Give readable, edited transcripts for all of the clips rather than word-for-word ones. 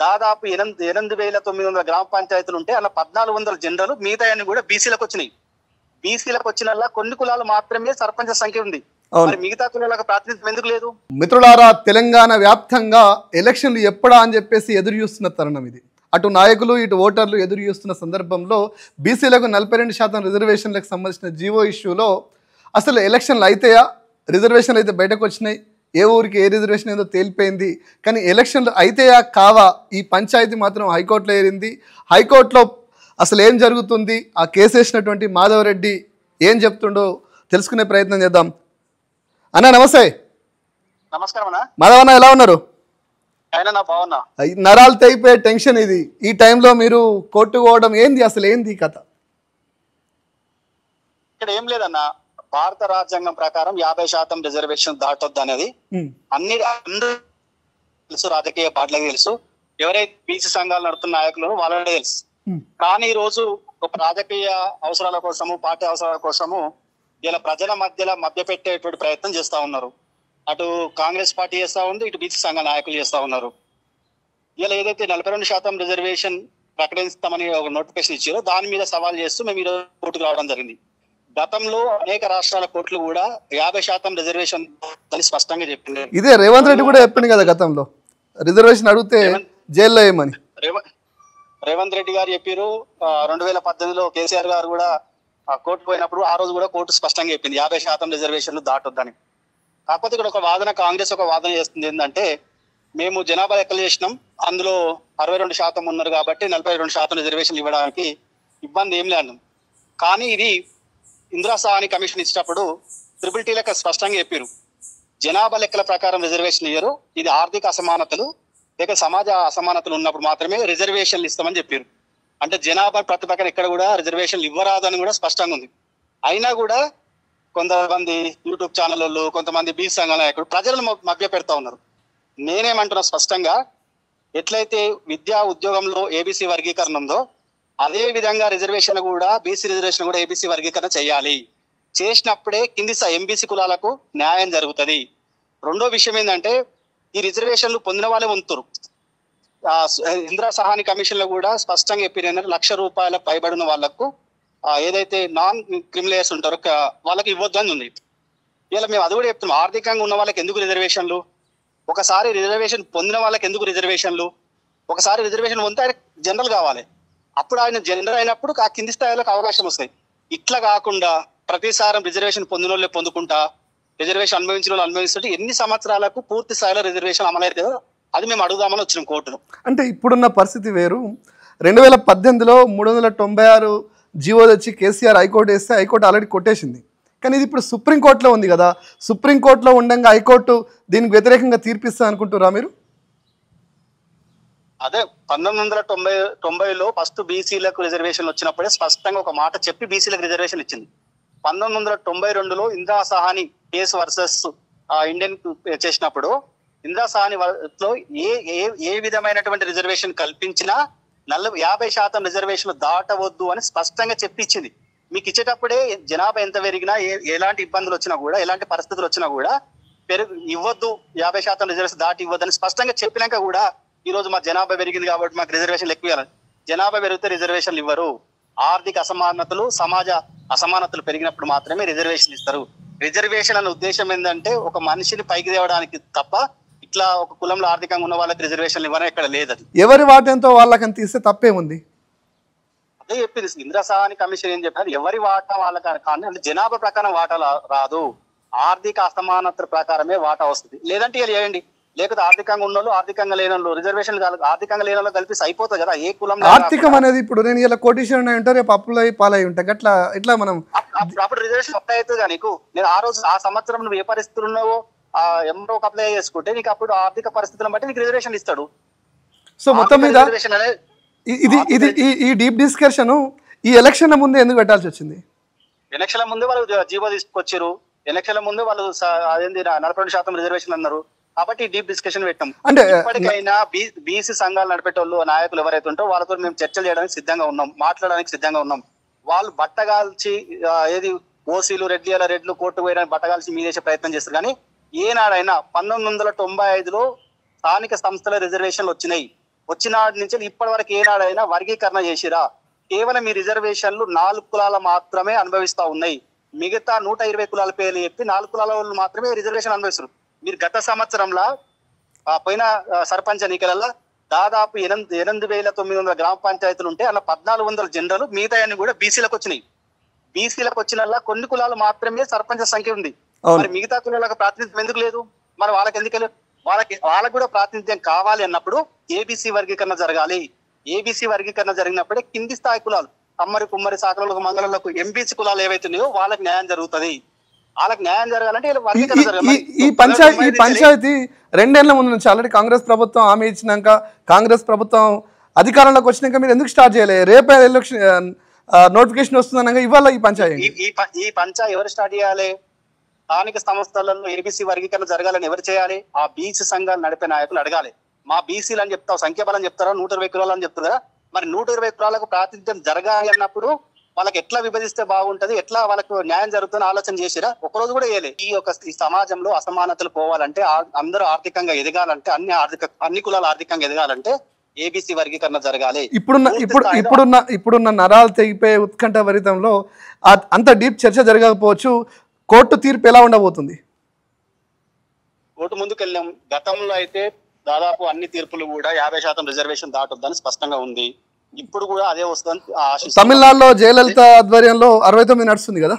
దాదాపు 8,900 గ్రామ పంచాయతీలు ఉంటే అలా 1,400 జనరల్, మిగతా అన్ని కూడా బీసీలకు వచ్చినాయి. బీసీలకు వచ్చిన కొన్ని కులాలు మాత్రమే సర్పంచ్ సంఖ్య ఉంది. మరి మిగతా కులాలకు ప్రాతినిధ్యం ఎందుకు లేదు? మిత్రులారా, తెలంగాణ వ్యాప్తంగా ఎలక్షన్లు ఎప్పుడా అని చెప్పేసి ఎదురు చూస్తున్న తరుణం ఇది. అటు నాయకులు ఇటు ఓటర్లు ఎదురు చూస్తున్న సందర్భంలో బీసీలకు 42% రిజర్వేషన్లకు సంబంధించిన జీవో ఇష్యూలో అసలు ఎలక్షన్లు అయితాయా, రిజర్వేషన్లు అయితే బయటకు వచ్చినాయి, ఏ ఊరికి ఏ రిజర్వేషన్ ఏదో తేలిపోయింది. కానీ ఎలక్షన్లు అయితాయా కావా, ఈ పంచాయతీ మాత్రం హైకోర్టులో ఏరింది. హైకోర్టులో అసలు ఏం జరుగుతుంది, ఆ కేసు వేసినటువంటి మాధవరెడ్డి ఏం చెప్తుండో తెలుసుకునే ప్రయత్నం చేద్దాం. అన్న నమస్తే. నమస్కారం అన్న. మాధవన్న ఎలా ఉన్నారు? బాగున్నా. నరాలు తెగిపోయే టెన్షన్ ఇది. ఈ టైంలో మీరు కోర్టు పోవడం ఏంది, అసలు ఏంది కథ? ఇక్కడ ఏం లేదన్న, భారత రాజ్యాంగం ప్రకారం 50% రిజర్వేషన్ దాటొద్దు అనేది అందరూ తెలుసు, రాజకీయ పార్టీలకు తెలుసు, ఎవరైతే బీసీ సంఘాలు నడుతున్న నాయకులు వాళ్ళనే తెలుసు. కానీ ఈ రోజు ఒక రాజకీయ అవసరాల కోసము, పార్టీ అవసరాల కోసము ఇలా ప్రజల మధ్య పెట్టేటువంటి ప్రయత్నం చేస్తా ఉన్నారు. అటు కాంగ్రెస్ పార్టీ చేస్తా ఉంది, ఇటు బీసీ సంఘ నాయకులు చేస్తా ఉన్నారు. ఇలా ఏదైతే 42% రిజర్వేషన్ ప్రకటిస్తామని ఒక నోటిఫికేషన్ ఇచ్చారో దాని మీద సవాల్ చేస్తూ మేము ఈరోజు కోర్టుకు రావడం జరిగింది. గతంలో అనేక రాష్ట్రాల కోర్టులు కూడా 50% రిజర్వేషన్ అని స్పష్టంగా చెప్పింది. ఇదే రేవంత్ రెడ్డి కూడా చెప్పింది కదా గతంలో, రిజర్వేషన్ అడిగితే జైల్లో ఏమని. రేవంత్ రెడ్డి గారు చెప్పారు. 2018లో కేసీఆర్ గారు కూడా కోర్టు పోయినప్పుడు ఆ రోజు కూడా కోర్టు స్పష్టంగా చెప్పింది 50% రిజర్వేషన్లు దాటొద్దని. కాకపోతే ఇక్కడ ఒక వాదన, కాంగ్రెస్ ఒక వాదన చేస్తుంది ఏంటంటే, మేము జనాభా లెక్కలు చేసినాం, అందులో 62% ఉన్నారు కాబట్టి 42% రిజర్వేషన్లు ఇవ్వడానికి ఇబ్బంది ఏం లేదు. కానీ ఇది ఇందిరా సాహ్ని కమిషన్ ఇచ్చినప్పుడు టీ లెక్క స్పష్టంగా చెప్పారు, జనాభా లెక్కల ప్రకారం రిజర్వేషన్ ఇయ్యరు, ఇది ఆర్థిక అసమానతలు లేక సమాజ అసమానతలు ఉన్నప్పుడు మాత్రమే రిజర్వేషన్లు ఇస్తామని చెప్పారు. అంటే జనాభా ప్రతిపక్కన ఇక్కడ కూడా రిజర్వేషన్లు ఇవ్వరాదు అని కూడా స్పష్టంగా ఉంది. అయినా కూడా కొంతమంది యూట్యూబ్ ఛానల్ వాళ్ళు, కొంతమంది బీసీ సంఘాల నాయకులు ప్రజలను మభ్య పెడతా ఉన్నారు. నేనేమంటున్నా స్పష్టంగా, ఎట్లయితే విద్యా ఉద్యోగంలో ఏబీసీ వర్గీకరణ ఉందో అదే విధంగా రిజర్వేషన్ కూడా, బీసీ రిజర్వేషన్ కూడా ఏబీసీ వర్గీకరణ చేయాలి. చేసినప్పుడే కింది ఎంబీసీ కులాలకు న్యాయం జరుగుతుంది. రెండో విషయం ఏంటంటే, ఈ రిజర్వేషన్లు పొందిన వాళ్ళే వంతురు. ఇందిరా సాహ్ని కమిషన్ లో కూడా స్పష్టంగా చెప్పారు, ₹1,00,000 పైబడిన వాళ్లకు ఏదైతే నాన్ క్రిమినల్స్ ఉంటారో వాళ్ళకి ఇవ్వద్దు అని ఉంది. ఇలా మేము అది కూడా చెప్తున్నాం, ఆర్థికంగా ఉన్న వాళ్ళకి ఎందుకు రిజర్వేషన్లు, ఒకసారి రిజర్వేషన్ పొందిన వాళ్ళకి ఎందుకు రిజర్వేషన్లు, ఒకసారి రిజర్వేషన్ పొందితే ఆయన జనరల్ కావాలి, అప్పుడు ఆయన జనరల్ అయినప్పుడు ఆ కింది స్థాయిలోకి అవకాశం వస్తాయి. ఇట్లా కాకుండా ప్రతిసారం రిజర్వేషన్ పొందిన వాళ్ళే పొందుకుంటా, రిజర్వేషన్ అనుభవించిన వాళ్ళు అనుభవిస్తుంటే ఎన్ని సంవత్సరాలకు పూర్తి స్థాయిలో రిజర్వేషన్ అమలైతే అది మేము అడుగుదామని వచ్చినాం కోర్టును. అంటే ఇప్పుడున్న పరిస్థితి వేరు. 2018లో 396 జీవో తెచ్చి కేసీఆర్ హైకోర్టు వేస్తే హైకోర్టు ఆల్రెడీ కొట్టేసింది. కానీ ఇది ఇప్పుడు సుప్రీంకోర్టులో ఉంది కదా, సుప్రీంకోర్టులో ఉండగా హైకోర్టు దీనికి వ్యతిరేకంగా తీర్పిస్తా అనుకుంటురా మీరు? అదే 1990లో ఫస్ట్ బీసీలకు రిజర్వేషన్ వచ్చినప్పుడే స్పష్టంగా ఒక మాట చెప్పి బీసీలకు రిజర్వేషన్ ఇచ్చింది. 1992లో Indira Sawhney case versus Indian చేసినప్పుడు ఇందిరా సాహ్ని లో ఏ విధమైనటువంటి రిజర్వేషన్ కల్పించినా 50% రిజర్వేషన్లు దాటవద్దు అని స్పష్టంగా చెప్పించింది. మీకు ఇచ్చేటప్పుడే జనాభా ఎంత పెరిగినా, ఎలాంటి ఇబ్బందులు వచ్చినా కూడా, ఎలాంటి పరిస్థితులు వచ్చినా కూడా ఇవ్వద్దు, 50% రిజర్వేషన్ దాటి ఇవ్వద్దని స్పష్టంగా చెప్పినాక కూడా ఈ రోజు మా జనాభా పెరిగింది కాబట్టి మాకు రిజర్వేషన్లు ఎక్కువ ఇవ్వాలి. జనాభా పెరిగితే రిజర్వేషన్లు ఇవ్వరు. ఆర్థిక అసమానతలు, సమాజ అసమానతలు పెరిగినప్పుడు మాత్రమే రిజర్వేషన్ ఇస్తారు. రిజర్వేషన్ అనే ఉద్దేశం ఏంటంటే ఒక మనిషిని పైకి తేవడానికి తప్ప ఇట్లా ఒక కులంలో ఆర్థికంగా ఉన్న వాళ్ళకి రిజర్వేషన్లు ఇవ్వడం ఇక్కడ లేదు. అది ఎవరి వాటంతో వాళ్ళకని తీస్తే తప్పేముంది? అదే చెప్పింది ఇందిరా సాహ్ని కమిషన్ ఏం చెప్పారు, ఎవరి వాటా వాళ్ళకి కానీ అంటే జనాభా ప్రకారం వాటా రాదు, ఆర్థిక అసమానతల ప్రకారమే వాటా వస్తుంది. లేదంటే ఇలా చేయండి, లేకపోతే ఆర్థికంగా ఉన్న వాళ్ళు, ఆర్థికంగా లేని వాళ్ళు రిజర్వేషన్ ఆర్థికంగా లేని వాళ్ళు కలిపి అయిపోతుంది కదా. ఏ కులం ఆర్థికం అనేది ఇప్పుడు నేను ఇలా కోటీశ్వరుని ఉంటారు, రేపు అప్పులు అయి పాలై ఉంటాయి, అట్లా ఇట్లా మనం అప్పుడు రిజర్వేషన్ అప్లై అవుతుంది. నీకు నేను ఆ రోజు ఆ సంవత్సరం నువ్వు ఏ పరిస్థితులు ఉన్నావో ఎంతో అప్లై చేసుకుంటే నీకు అప్పుడు ఆర్థిక పరిస్థితులను బట్టి నీకు రిజర్వేషన్ ఇస్తాడు. సో మొత్తం మీద ఈ డీప్ డిస్కషన్ ఈ ఎలక్షన్ ముందు ఎందుకు పెట్టాల్సి వచ్చింది? ఎలక్షన్ల ముందే వాళ్ళు జీవో తీసుకొచ్చారు, ఎలక్షన్ల ముందే వాళ్ళు అదేంటి 42% రిజర్వేషన్ అన్నారు కాబట్టి డీప్ డిస్కషన్ పెట్టాం. అంటే ఇప్పటికైనా బీసీ సంఘాలు నడిపేటోళ్ళు, నాయకులు ఎవరైతే ఉంటారో వాళ్ళతో మేము చర్చలు చేయడానికి సిద్ధంగా ఉన్నాం, మాట్లాడడానికి సిద్ధంగా ఉన్నాం. వాళ్ళు బట్టగాల్చి ఏది ఓసీలు రెడ్లు కోర్టు పోయడానికి బట్టగాల్చి మీదేసే ప్రయత్నం చేస్తారు. కానీ ఏనాడైనా 1995లో స్థానిక సంస్థల రిజర్వేషన్లు వచ్చినాయి. వచ్చినాటి నుంచి ఇప్పటి వరకు ఏనాడైనా వర్గీకరణ చేసిరా? కేవలం ఈ రిజర్వేషన్లు 4 కులాల మాత్రమే అనుభవిస్తా ఉన్నాయి. మిగతా 120 కులాల పేర్లు చెప్పి 4 కులాల వాళ్ళు మాత్రమే రిజర్వేషన్ అనుభవిస్తారు. మీరు గత సంవత్సరంలో పోయిన సర్పంచ్ ఎన్నికలలో దాదాపు 8,900 గ్రామ పంచాయతీలు ఉంటే అలా 1,400 జనరల్, మిగతా అన్ని కూడా బీసీలకు వచ్చినాయి. బీసీలకు వచ్చిన కొన్ని కులాలు మాత్రమే సర్పంచ్ సంఖ్య ఉంది. మరి మిగతా కులాలకు ప్రాతినిధ్యం ఎందుకు లేదు? మరి వాళ్ళకి ఎందుకు వాళ్ళకి కూడా ప్రాతినిధ్యం కావాలి అన్నప్పుడు ఏబీసీ వర్గీకరణ జరగాలి. ఏబీసీ వర్గీకరణ జరిగినప్పుడే కింది స్థాయి కులాలు కమ్మరి, కుమ్మరి, సాకలకు, మంగళలకు, ఎంబీసీ కులాలు ఏవైతున్నాయో వాళ్ళకి న్యాయం జరుగుతుంది. వాళ్ళకి న్యాయం జరగాలంటే వర్గీకరణ జరగాలి. ఈ పంచాయతీ 2 ఏళ్ల ముందు నుంచి ఆల్రెడీ కాంగ్రెస్ ప్రభుత్వం హామీ ఇచ్చినాక, కాంగ్రెస్ ప్రభుత్వం అధికారంలోకి వచ్చినాక మీరు ఎందుకు స్టార్ట్ చేయలేదు? రేపే ఎలక్షన్ నోటిఫికేషన్ వస్తుందనగా ఇవాళ ఈ పంచాయతీ ఈ పంచాయతీ ఎవరు స్టార్ట్ చేయాలి? స్థానిక సంస్థలలో ఏబీసీ వర్గీకరణ జరగాలని ఎవరు చేయాలి? ఆ బీసీ సంఘాలు నడిపే నాయకులు అడగాలి. మా బీసీలు అని చెప్తావు, సంఖ్యాబలం చెప్తారా, 120 కులాలు అని చెప్తారా? మరి 120 కులాలకు ప్రాతినిధ్యం జరగాలి అన్నప్పుడు వాళ్ళకి ఎట్లా విభజిస్తే బాగుంటది, ఎట్లా వాళ్ళకు న్యాయం జరుగుతుందని ఆలోచన చేసిరా? ఒకరోజు కూడా వేయలే. ఈ సమాజంలో అసమానతలు పోవాలంటే, అందరూ ఆర్థికంగా ఎదగాలంటే, అన్ని కులాలు ఆర్థికంగా ఎదగాలంటే ఏబీసీ వర్గీకరణ జరగాలి. ఇప్పుడున్న నరాలు తెగిపోయే ఉత్కంఠ భరితంలో అంత డీప్ చర్చ జరగకపోవచ్చు. కోర్టు తీర్పు ఎలా ఉండబోతుంది? కోర్టు ముందుకు వెళ్ళాం. గతంలో అయితే దాదాపు అన్ని తీర్పులు కూడా 50% రిజర్వేషన్ దాటొద్దని స్పష్టంగా ఉంది. ఇప్పుడు కూడా అదే వస్తుంది. తమిళనాడులో జయలలిత ఆధ్వర్యంలో 69 నడుస్తుంది కదా,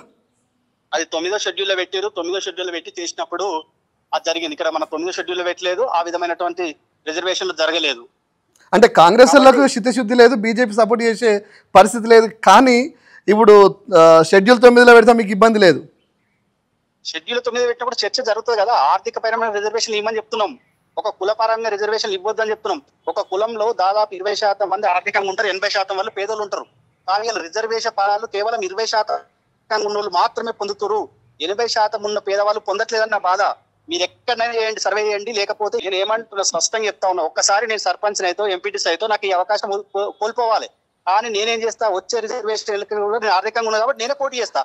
అది 9వ షెడ్యూల్లో పెట్టారు. 9వ షెడ్యూల్ పెట్టి చేసినప్పుడు అది జరిగింది. ఇక్కడ మన 9వ షెడ్యూల్ పెట్టలేదు, ఆ విధమైనటువంటి రిజర్వేషన్లు జరగలేదు. అంటే కాంగ్రెస్ వాళ్ళకు చిత్తశుద్ధి లేదు, బీజేపీ సపోర్ట్ చేసే పరిస్థితి లేదు. కానీ ఇప్పుడు షెడ్యూల్ 9లో పెడితే మీకు ఇబ్బంది లేదు. షెడ్యూల్ 9 పెట్టినప్పుడు చర్చ జరుగుతుంది కదా. ఆర్థిక పరమైన రిజర్వేషన్ ఇవ్వమని చెప్తున్నాం, ఒక కులపరంగా రిజర్వేషన్ ఇవ్వద్దని చెప్తున్నాం. ఒక కులంలో దాదాపు 20% మంది ఆర్థికంగా ఉంటారు, 80% వాళ్ళు పేదలు ఉంటారు. కానీ రిజర్వేషన్ పదాలు కేవలం 20% ఉన్న వాళ్ళు మాత్రమే పొందుతారు. 80% ఉన్న పేదవాళ్ళు పొందట్లేదన్న బాధ. మీరు ఎక్కడైనా చేయండి, సర్వే చేయండి. లేకపోతే నేను ఏమంటున్నా స్పష్టంగా చెప్తా ఉన్నా, ఒక్కసారి నేను సర్పంచ్ అయితే, ఎంపీటీస్ అయితే నాకు ఈ అవకాశం కోల్పోవాలి. కానీ నేనేం చేస్తా, వచ్చే రిజర్వేషన్ నేను ఆర్థికంగా ఉన్నా కాబట్టి నేనే పోటీ చేస్తా.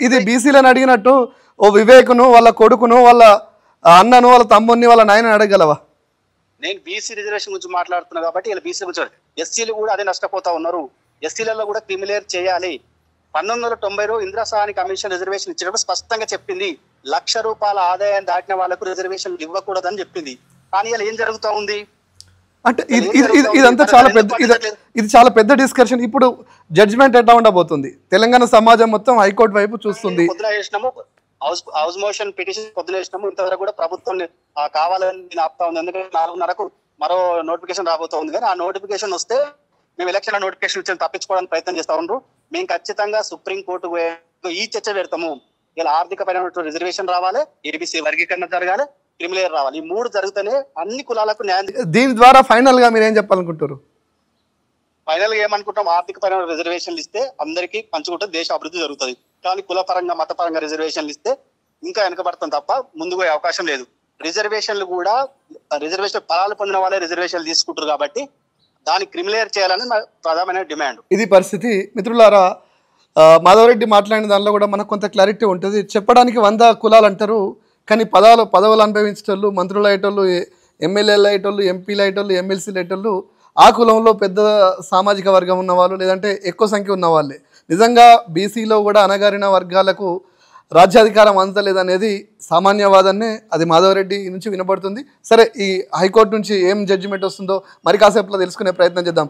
ఇది బీసీలను అడిగినట్టు ఓ వివేకును, వాళ్ళ కొడుకును, వాళ్ళ అన్నను, వాళ్ళ తమ్ముని, వాళ్ళ నాయనని అడగలవా? నేను బీసీ రిజర్వేషన్ గురించి మాట్లాడుతున్నా కాబట్టి ఇలా బీసీ గురించి. ఎస్సీలు కూడా అదే నష్టపోతా ఉన్నారు. ఎస్సీలలో కూడా క్రిమిలేర్ చేయాలి. 1990లో ఇందిరా సాహని కమిషన్ రిజర్వేషన్ ఇచ్చినప్పుడు స్పష్టంగా చెప్పింది, ₹1,00,000 ఆదాయం దాటిన వాళ్ళకు రిజర్వేషన్ ఇవ్వకూడదని చెప్పింది. కానీ ఇలా ఏం జరుగుతూ ఉంది అంటే ఇదంతా ఇది చాలా పెద్ద డిస్కషన్. ఇప్పుడు జడ్జిమెంట్ ఎట్లా ఉండబోతుంది? తెలంగాణ సమాజం మొత్తం హైకోర్టు వైపు చూస్తుంది. హౌస్ మోషన్ పిటిషన్ పొద్దున వేసినాము. ఇంతవరకు కూడా ప్రభుత్వం కావాలని నేను ఆపుతా ఉంది. ఎందుకంటే 4:30కు మరో నోటిఫికేషన్ రాబోతా ఉంది. కానీ ఆ నోటిఫికేషన్ వస్తే మేము ఎలక్షన్ నోటిఫికేషన్ ఇచ్చి తప్పించుకోవడానికి ప్రయత్నం చేస్తా ఉన్నారు. మేము ఖచ్చితంగా సుప్రీంకోర్టు ఈ చర్చ పెడతాము. ఇలా ఆర్థికపరమైన రిజర్వేషన్ రావాలి, ఏబీసీ వర్గీకరణ జరగాలి, క్రిమిలేర్ రావాలి. ఈ 3 జరిగితేనే అన్ని కులాలకు న్యాయం. దీని ద్వారా ఫైనల్ గా మీరు ఏం చెప్పాలనుకుంటారు? ఫైనల్ గా ఏమనుకుంటాం, ఆర్థికపరమైన రిజర్వేషన్లు ఇస్తే అందరికీ పంచుకుంటే దేశ అభివృద్ధి జరుగుతుంది. కానీ కులపరంగా, మతపరంగా రిజర్వేషన్లు ఇస్తే ఇంకా వెనకబడతాం తప్ప ముందుకు పోయే అవకాశం లేదు. రిజర్వేషన్లు కూడా రిజర్వేషన్ ఫలాలు పొందిన వాళ్ళే రిజర్వేషన్లు తీసుకుంటారు కాబట్టి దాన్ని క్రిమిలేర్ చేయాలని ప్రధానమైన డిమాండ్. ఇది పరిస్థితి. మిత్రులారా, మాధవరెడ్డి మాట్లాడిన దానిలో కూడా మనకు కొంత క్లారిటీ ఉంటుంది. చెప్పడానికి 100 కులాలు అంటారు, కానీ పదవులు అనుభవించేటోళ్ళు, మంత్రులు అయ్యేటోళ్ళు, ఎమ్మెల్యేలు అయ్యేటోళ్ళు, ఎంపీలు అయ్యేటోళ్ళు, ఎమ్మెల్సీలు అయ్యేటోళ్ళు ఆ కులంలో పెద్ద సామాజిక వర్గం ఉన్నవాళ్ళు, లేదంటే ఎక్కువ సంఖ్య ఉన్న వాళ్ళే. నిజంగా బీసీలో కూడా అణగారిన వర్గాలకు రాజ్యాధికారం అందలేదనేది సామాన్యవాదాన్నే. అది మాధవరెడ్డి నుంచి వినబడుతుంది. సరే, ఈ హైకోర్టు నుంచి ఏం జడ్జిమెంట్ వస్తుందో మరి కాసేపులో తెలుసుకునే ప్రయత్నం చేద్దాం.